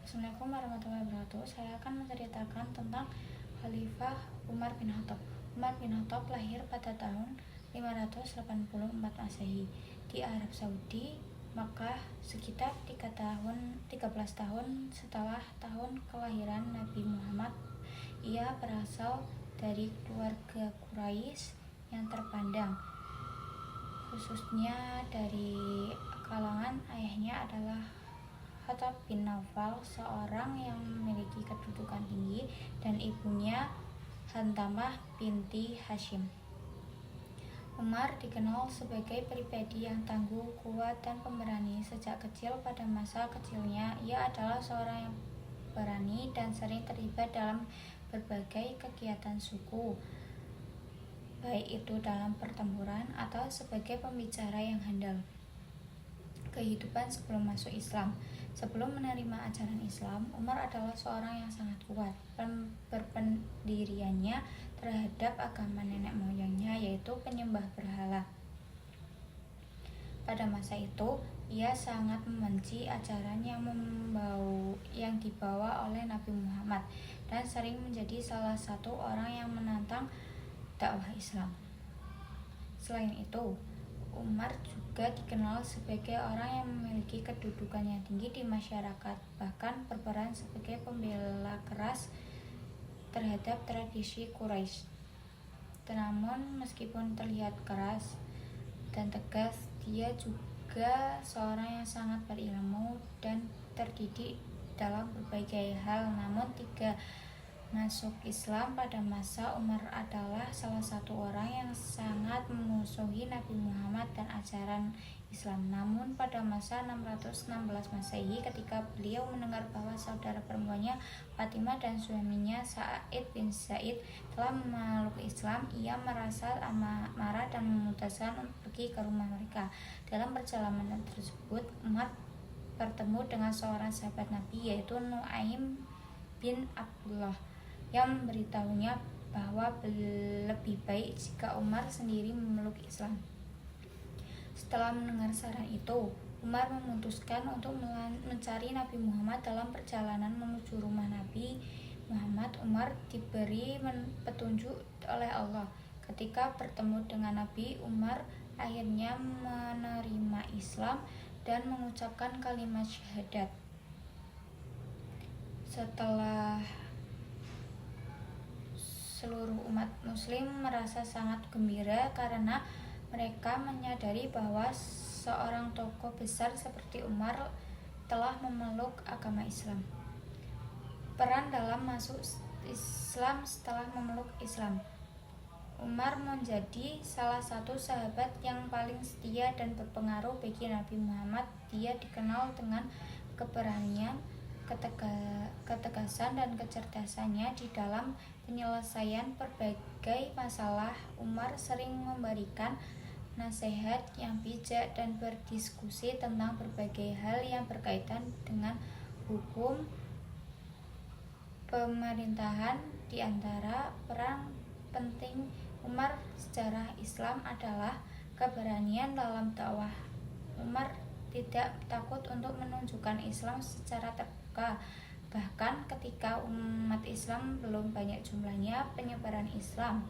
Assalamualaikum warahmatullahi wabarakatuh. Saya akan menceritakan tentang Khalifah Umar bin Khattab. Umar bin Khattab lahir pada tahun 584 Masehi di Arab Saudi, Makkah, sekitar 13 tahun setelah tahun kelahiran Nabi Muhammad. Ia berasal dari keluarga Quraisy yang terpandang, khususnya dari kalangan ayahnya adalah Khattab bin Naufal, seorang yang memiliki kedudukan tinggi, dan ibunya Hantamah binti Hashim. Umar dikenal sebagai pribadi yang tangguh, kuat, dan pemberani. Sejak kecil, pada masa kecilnya, ia adalah seorang yang berani dan sering terlibat dalam berbagai kegiatan suku, baik itu dalam pertempuran atau sebagai pembicara yang handal. Kehidupan sebelum masuk Islam. Sebelum menerima ajaran Islam, Umar adalah seorang yang sangat kuat. Berpendiriannya terhadap agama nenek moyangnya, yaitu penyembah berhala. Pada masa itu, ia sangat membenci ajaran yang dibawa oleh Nabi Muhammad dan sering menjadi salah satu orang yang menantang dakwah Islam. Selain itu, Umar juga dikenal sebagai orang yang memiliki kedudukan yang tinggi di masyarakat, bahkan berperan sebagai pembela keras terhadap tradisi Quraisy. Namun, meskipun terlihat keras dan tegas, dia juga seorang yang sangat berilmu dan terdidik dalam berbagai hal. Namun, masuk Islam pada masa Umar adalah salah satu orang yang sangat memusuhi Nabi Muhammad dan ajaran Islam. Namun pada masa 616 Masehi, ketika beliau mendengar bahwa saudara perempuannya Fatimah dan suaminya Sa'id bin Zaid telah memeluk Islam, ia merasa marah dan memutuskan untuk pergi ke rumah mereka. Dalam perjalanan tersebut, Umar bertemu dengan seorang sahabat Nabi, yaitu Nu'aim bin Abdullah, yang memberitahunya bahwa lebih baik jika Umar sendiri memeluk Islam. Setelah mendengar saran itu, Umar memutuskan untuk mencari Nabi Muhammad. Dalam perjalanan menuju rumah Nabi Muhammad, Umar diberi petunjuk oleh Allah. Ketika bertemu dengan Nabi, Umar akhirnya menerima Islam dan mengucapkan kalimat syahadat. Setelah seluruh umat muslim merasa sangat gembira karena mereka menyadari bahwa seorang tokoh besar seperti Umar telah memeluk agama Islam. Peran dalam masuk Islam. Setelah memeluk Islam, Umar menjadi salah satu sahabat yang paling setia dan berpengaruh bagi Nabi Muhammad. Dia dikenal dengan keberanian, ketegasan, dan kecerdasannya di dalam penyelesaian berbagai masalah. Umar sering memberikan nasihat yang bijak dan berdiskusi tentang berbagai hal yang berkaitan dengan hukum pemerintahan. Di antara peran penting Umar sejarah Islam adalah keberanian dalam dakwah. Umar tidak takut untuk menunjukkan Islam secara terbuka. Bahkan ketika umat Islam belum banyak jumlahnya penyebaran Islam,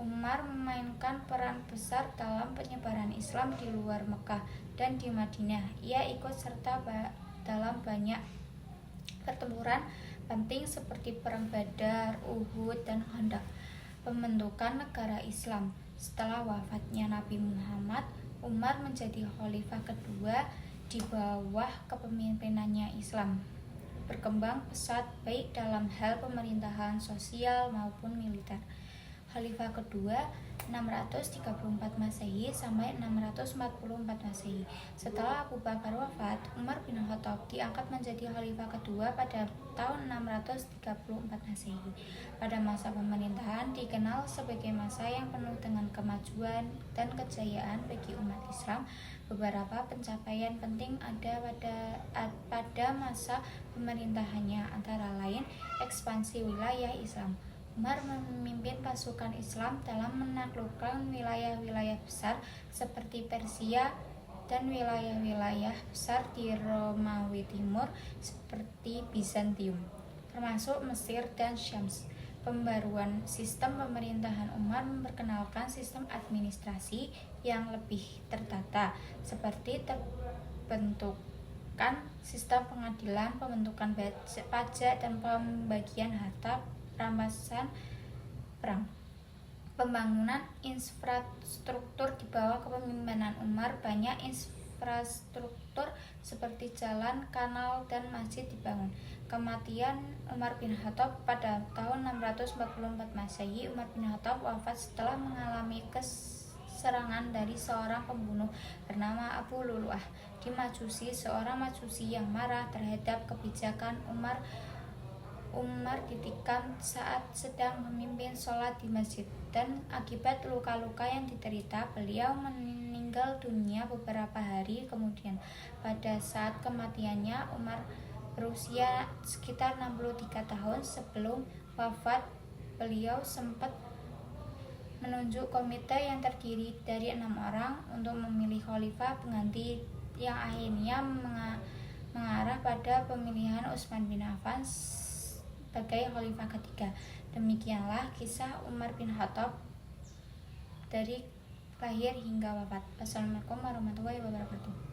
Umar memainkan peran besar dalam penyebaran Islam di luar Mekah dan di Madinah. Ia ikut serta dalam banyak pertempuran penting seperti Perang Badar, Uhud, dan Khandaq. Pembentukan negara Islam. Setelah wafatnya Nabi Muhammad, Umar menjadi khalifah kedua di bawah kepemimpinannya. Islam berkembang pesat baik dalam hal pemerintahan sosial maupun militer. Khalifah kedua 634 Masehi sampai 644 Masehi. Setelah Abu Bakar wafat, Umar bin Khattab diangkat menjadi khalifah kedua pada tahun 634 Masehi. Pada masa pemerintahan dikenal sebagai masa yang penuh dengan kemajuan dan kejayaan bagi umat Islam. Beberapa pencapaian penting ada pada masa pemerintahannya, antara lain ekspansi wilayah Islam. Umar memimpin pasukan Islam dalam menaklukkan wilayah-wilayah besar seperti Persia dan wilayah-wilayah besar di Romawi Timur seperti Bizantium, termasuk Mesir dan Syams. Pembaruan sistem pemerintahan Umar memperkenalkan sistem administrasi yang lebih tertata, seperti terbentukan sistem pengadilan, pembentukan pajak, dan pembagian harta rampasan perang. Pembangunan infrastruktur di bawah kepemimpinan Umar, banyak infrastruktur seperti jalan, kanal, dan masjid dibangun. Kematian Umar bin Khattab pada tahun 644 Masehi. Umar bin Khattab wafat setelah mengalami serangan dari seorang pembunuh bernama Abu Lulu'ah di Majusi. Seorang Majusi yang marah terhadap kebijakan Umar ditikam saat sedang memimpin sholat di masjid, dan akibat luka-luka yang diderita, beliau meninggal dunia beberapa hari kemudian. Pada saat kematiannya, Umar berusia sekitar 63 tahun. Sebelum wafat, beliau sempat menunjuk komite yang terdiri dari 6 orang untuk memilih khalifah pengganti, yang akhirnya mengarah pada pemilihan Utsman bin Affan sebagai khalifah ketiga. Demikianlah kisah Umar bin Khattab dari lahir hingga wafat. Wassalamualaikum warahmatullahi wabarakatuh.